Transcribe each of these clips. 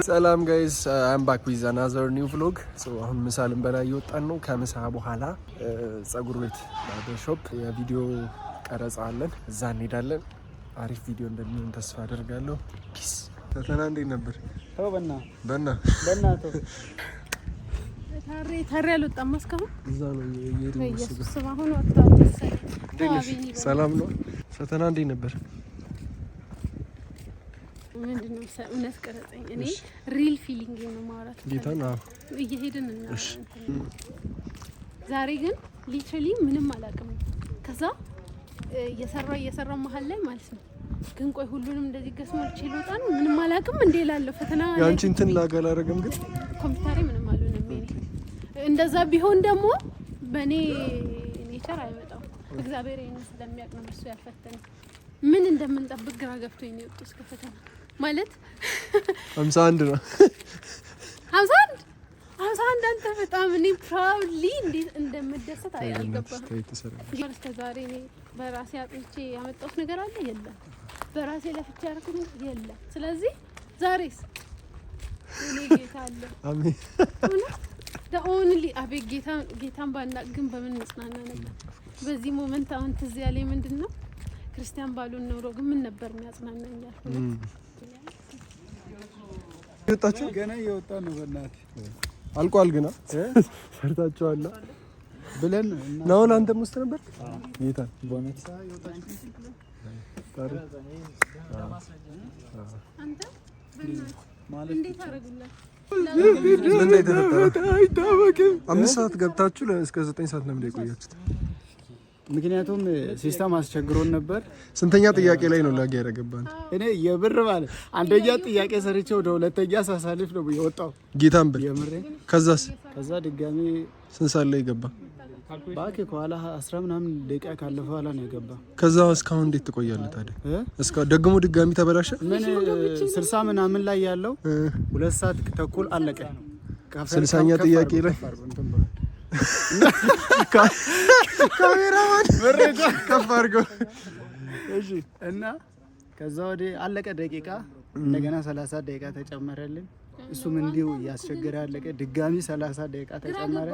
ሰላም ጋይስ I'm back with another new vlog አሁን ምሳልን በላይ እየወጣን ነው ከምሳ በኋላ ጸጉር ቤት በሾፕ የቪዲዮ ቀረጻ አለን እዛ እንሄዳለን አሪፍ ቪዲዮ እንደሚሆን ተስፋ አደርጋለሁ ኪስ ፈተና እንዴት ነበር በእናትህ ታሪ አልወጣም እስካሁን እዛ ነው ኢየሱስ አሁን ወጣው ሰላም ነው ፈተና እንዴት ነበር ምንድነው እውነት ቀረጸኝ እኔ ሪል ፊሊንግ ነው ማውራት ጌታና እየሄድን እና ዛሬ ግን ሊትራሊ ምንም አላውቅም ከዛ እየሰራው መሀል ላይ ማለት ነው ግን ቆይ ሁሉንም እንደዚህ ገስሞልቼ ልወጣ ነው ምንም አላውቅም እንዴ ላለው ፈተና ያንቺ እንትን ላገላረግም ግን ኮምፒውተሬ ምንም አልሆነም እንደዛ ቢሆን ደግሞ በኔ ኔቸር አይመጣው እግዚአብሔር ይሄን ስለሚያውቅ ነው እሱ ያፈተነ ምን እንደምንጠብቅ ግራ ገብቶኝ ነው የወጣው እስከ ፈተና ማለት 51 ነው 51 አንተ በጣም እኔ ፕራውድሊ እንዴት እንደምደሰት አያልገባም እስከ ዛሬ እኔ በራሴ አጥቼ ያመጣሁት ነገር አለ የለም በራሴ ለፍቼ ያርኩኝ የለም ስለዚህ ዛሬስ እኔ ጌታ አለ አሜን ዳኦንሊ አቤት ጌታን ባናቅ ግን በምን እንጽናና ነበር በዚህ ሞመንት አሁን ትዝ ያለኝ ምንድነው ክርስቲያን ባሉን ኖሮ ግን ምን ነበር የሚያጽናናኛል ይወጣችሁ ገና ይወጣ ነው በእናትህ አልቋል ግና ሰርታችኋል ብለን ነው አንተም ውስጥ ነበር ጌታ ቦነስ ይወጣችሁ አንተ ማለት እንዴት አረጉላችሁ አምስት ሰዓት ገብታችሁ እስከ 9 ሰዓት ለምን ቆያችሁት ምክንያቱም ሲስተም አስቸግሮን ነበር ስንተኛ ጥያቄ ላይ ነው ላጋ ያረጋባን እኔ የብር ማለት አንደኛ ጥያቄ ሰርቼ ወደ ሁለተኛ ሳሳልፍ ነው የወጣው ጌታን ብር የምሬ ከዛ ድጋሚ ስንት ሰዓት ላይ ገባ ባክ ከኋላ 10 ምናምን ደቂቃ ካለፈ ኋላ ነው የገባ ከዛ እስካሁን እንዴት ትቆያለህ ታዲያ እስካ ደግሞ ድጋሚ ተበላሸ ምን 60 ምናምን ላይ ያለው 2 ሰዓት ተኩል አለቀ 60ኛ ጥያቄ ላይ ካሜራማን ወረደ ከፋርጎ እሺ እና ከዛ ወደ አለቀ ደቂቃ እንደገና 30 ደቂቃ ተጨመረልን እሱም እንዲው ያስቸገረ አለቀ ድጋሚ 30 ደቂቃ ተጨመረ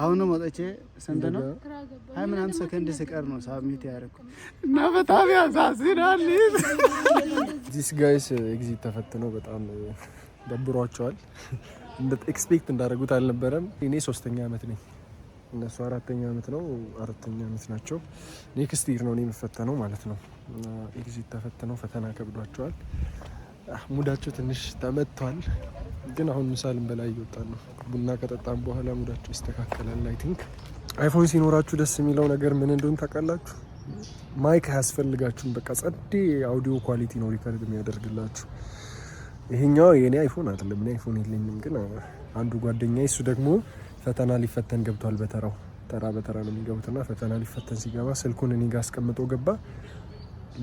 አሁን ነው ወጣቼ ስንት ነው 20 ምናምን ሰከንድ ሲቀር ነው ሳብሚት ያደረኩ እና በጣም ያሳዝናል ዲስ ጋይስ ኤግዚት ተፈትነው በጣም ደብሯቸዋል እንደ ኤክስፔክት እንዳደረጉት አልነበረም እኔ 3ኛ አመት ነኝ እነሱ 4ኛ አመት ነው 4ኛ አመት ናቸው ኔክስት ይር ነው እኔ የምፈተነው ማለት ነው ኤግዚት ተፈትነው ፈተና ከብዷቸዋል ሙዳቸው ትንሽ ተመቷል ግን አሁን ምሳልን በላይ ይወጣል ነው ቡና ከጠጣን በኋላ ሙዳቸው ይስተካከላል አይ ቲንክ አይፎን ሲኖራችሁ ደስ የሚለው ነገር ምን እንደሆነ ታውቃላችሁ ማይክ ያስፈልጋችሁም በቃ ጸዴ አውዲዮ ኳሊቲ ነው ሪከርድ የሚያደርግላችሁ ይሄኛው የኔ አይፎን አይደለም እኔ አይፎን የለኝም ግን አንዱ ጓደኛዬ እሱ ደግሞ ፈተና ሊፈተን ገብቷል ተራ በተራ ነው የሚገቡትና ፈተና ሊፈተን ሲገባ ስልኩን እኔ ጋር አስቀምጦ ገባ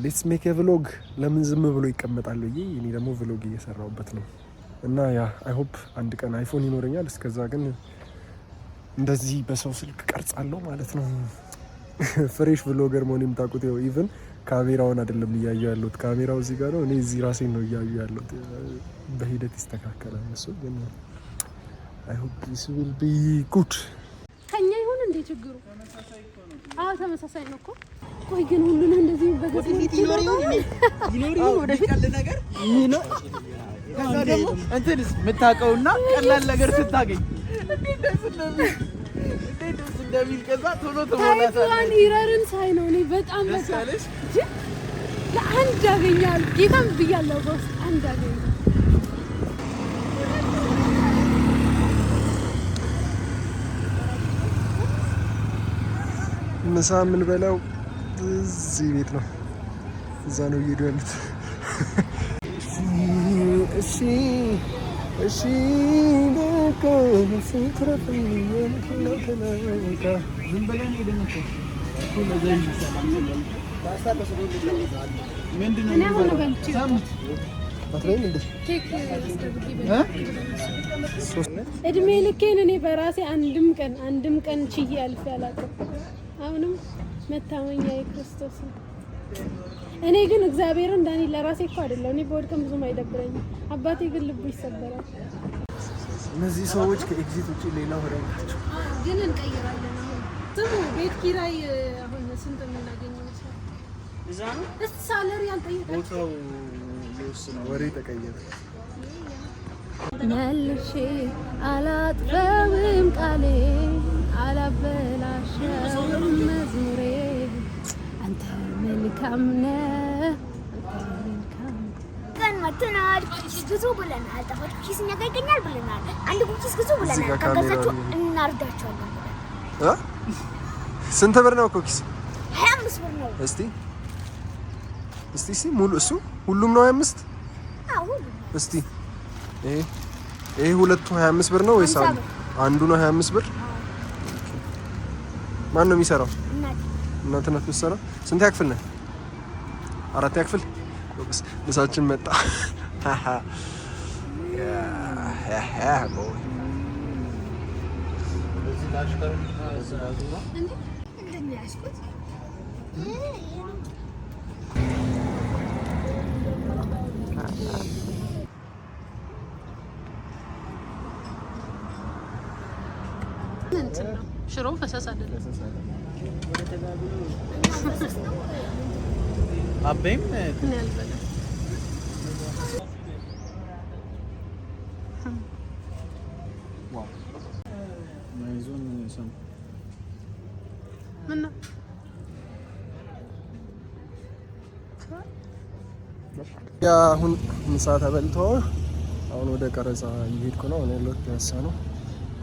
ሌትስ ሜክ ኤ vlog ለምን ዝም ብሎ ይቀመጣል እኔ ደግሞ vlog እየሰራሁበት ነው እና ያ አይ ሆፕ አንድ ቀን አይፎን ይኖረኛል እስከዛ ግን እንደዚህ በሰው ስልክ ቀርጻለሁ ማለት ነው ፍሬሽ vlogger መሆኔም ታውቁት ነው ኢቭን ካሜራውን አይደለም እያየሁ ያለሁት ካሜራው እዚህ ጋር ነው እኔ እዚህ ራሴን ነው እያየሁ ያለሁት በሂደት ይስተካከላል እሱ ግን I hope this will be good ከኛ ይሁን እንዴ ችግሩ ተመሳሳይ ነው እኮ ቆይ ግን ሁሉንም እንደዚህ በገፊት ይኖር ወደፊት ያለ ነገር ነው ከዛ ደግሞ እንትንስ መታቀውና ቀላል ነገር ስታገኝ እንዴት እንደሚል ከዛ ቶሎ ተሞላታለህ ይራርን ሳይ ነው እኔ በጣም በሳለሽ ለአንድ ያገኛል ጌታም ብያለሁ ቦስ አንድ ያገኛል ምሳ ምን በላው እዚህ ቤት ነው እዛ ነው እየሄዱ ያሉት እሺ በቃ ፍቅረት ነው ዝም ብለን ሄደን እኮ ለዘይ ሰላም ሰላም ታስታውሱ ምንድነው ባትረኝ እንዴ ኬክ እድሜ ልኬን እኔ በራሴ አንድም ቀን ችዬ አልፌ አላውቅም አሁንም መታመኛ የክርስቶስ እኔ ግን እግዚአብሔር እንዳኔ ለራሴ እኮ አይደለም እኔ በወድቅም ብዙም አይደብረኝም። አባቴ ግን ልቡ ይሰበራል። እነዚህ ሰዎች ከኤግዚት ውጪ ሌላ ወሬ ናቸው። ግን እንቀይራለን። አሁን ስሙ ቤት ኪራይ አሁን ስንት የምናገኘው ይችላል? እዛ ነው እስቲ ሳለሪ አልጠየቃችሁም? ቦታው ነው ወሬ ተቀየረ። መልሼ አላጥፈውም ቃሌ አላበላሸውም መዝሙሬ አንተ መልካም ነህ አንተ መልካም ቀን መተናል ግዙ ብለናል። ጣፋጭ ኩኪስ እኛ ጋር ይገኛል ብለናል። አንድ ኩኪስ ግዙ ብለናል። ከገዛችሁ እናርዳችኋለን። ስንት ብር ነው ኩኪስ? 25 ብር ነው። እስቲ ሙሉ እሱ ሁሉም ነው 25? አዎ እስቲ ይሄ ሁለቱ 25 ብር ነው ወይስ አንዱ ነው 25 ብር? ማን ነው የሚሰራው? እናት ናት የምትሰራው። ስንት ያክፍል ነህ? 4 ያክፍል። ምሳችን መጣ። ሽሮ ፈሰስ አይደለም። አቤም ምን ያልበለ ዋው ማይዞን ሰም ምን ነው ያ አሁን ምሳ ተበልቶ አሁን ወደ ቀረጻ እየሄድኩ ነው። እኔ ያለሁት ፒያሳ ነው።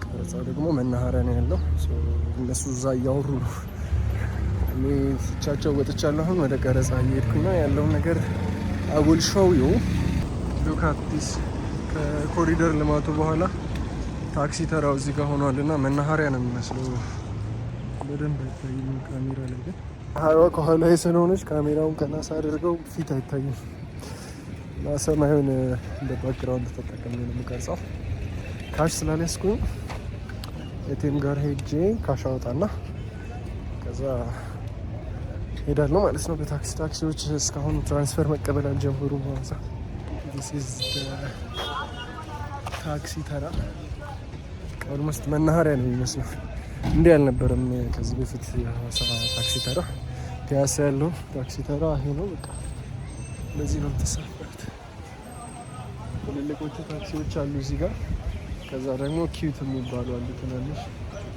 ቀረጻ ደግሞ መናኸሪያ ነው ያለው። እነሱ እዛ እያወሩ ነው። እኔ ፍቻቸው ወጥቻለሁ። አሁን ወደ ቀረጻ እየሄድኩኝ ነው። ያለውን ነገር አጉል ሾው ዩ ሉክ አት ዲስ። ከኮሪደር ልማቱ በኋላ ታክሲ ተራው እዚህ ጋር ሆኗልና መናኸሪያ ነው የሚመስለው። በደንብ አይታይም ካሜራ ላይ ግን ከኋላ ስለሆነች ካሜራውን ከናሳ አድርገው ፊት አይታይም። ሰማዩን እንደ ባክግራውንድ ተጠቅሜ ነው የምቀርጸው። ካሽ ስላልያዝኩኝ ኤቲኤም ጋር ሄጄ ካሽ አወጣና ከዛ ሄዳለሁ ማለት ነው በታክሲ። ታክሲዎች እስካሁን ትራንስፈር መቀበል አልጀመሩም። ማለት this is the ታክሲ ተራ። ኦልሞስት መናኸሪያ ነው የሚመስለው። እንዲህ አልነበረም ከዚህ በፊት የሐዋሳ ታክሲ ተራ። ፒያሳ ያለው ታክሲ ተራ ይሄ ነው። በቃ ለዚህ ነው ተሳፈሩት። ትልልቆቹ ታክሲዎች አሉ እዚህ ጋር። ከዛ ደግሞ ኪዩት የሚባሉ አሉ ትናንሽ።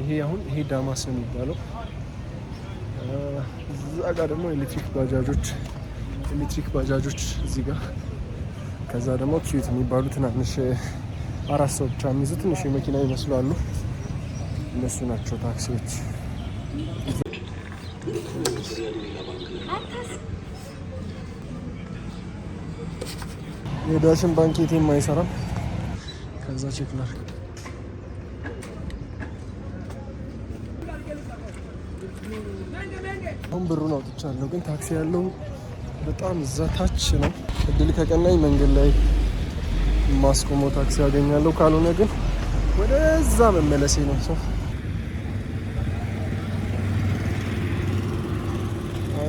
ይሄ ዳማስ ነው የሚባለው። እዛ ጋር ደግሞ ኤሌክትሪክ ባጃጆች እዚህ ጋር። ከዛ ደግሞ ኪዩት የሚባሉ ትናንሽ 4 ሰው ብቻ የሚይዙ ትንሽ መኪና ይመስላሉ። እነሱ ናቸው ታክሲዎች። የዳሽን ባንክ ኤቲኤም አይሰራም። ከዛ ቼክ ላድርግ። አሁን ብሩን አውጥቻለሁ፣ ግን ታክሲ ያለው በጣም እዛ ታች ነው። እድል ከቀናኝ መንገድ ላይ ማስቆመው ታክሲ ያገኛለሁ፣ ካልሆነ ግን ወደዛ መመለሴ ነው። ሰው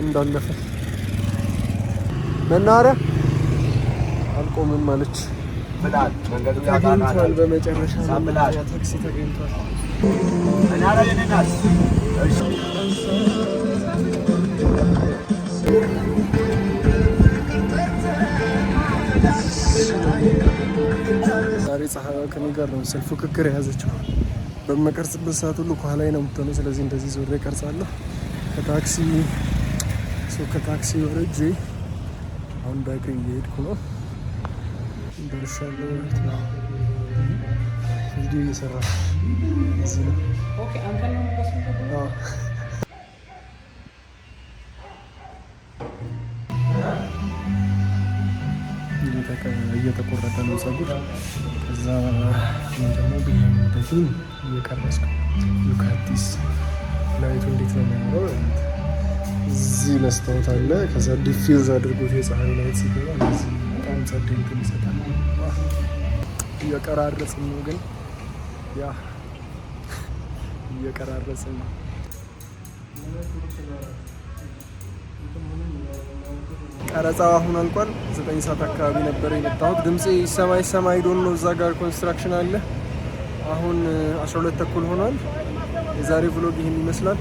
እንዳለፈ መናኸሪያ አልቆምም ማለች ተገኝቷል። በመጨረሻ ታክሲ ተገኝቷል። ዛሬ ፀሐይ ከኔ ጋር ነው ሰልፍ ፍክክር የያዘችው። በመቀርጽበት ሰዓት ሁሉ ከኋላዬ ነው የምትሆነው። ስለዚህ እንደዚህ ዞሬ እቀርጻለሁ። ከታክሲ ወርጄ አሁን በእግሬ እየሄድኩ ነው። ደርሻለሁ ማለት ነው። ቪዲዮ እየሰራ እዚህ ነው። እየተቆረጠ ነው ፀጉር። ከዛ ደግሞ ብሄምበትን እየቀረስኩ ዩካቲስ ላይቱ እንዴት ነው የሚያምረው። እዚህ መስታወት አለ። ከዛ ዲፊውዝ አድርጎት የፀሐይ ላይት ሲገባ እዚህ በጣም ጸዴ እንትን ይሰጣል። እየቀራረጽን ነው ግን እየቀራረጽን ነው። ቀረጻው አሁን አልቋል። 9 ሰዓት አካባቢ ነበር የመጣሁት። ድምጼ ይሰማ አይዶን ነው። እዛ ጋር ኮንስትራክሽን አለ። አሁን 12 ተኩል ሆኗል። የዛሬ ቭሎግ ይህን ይመስላል።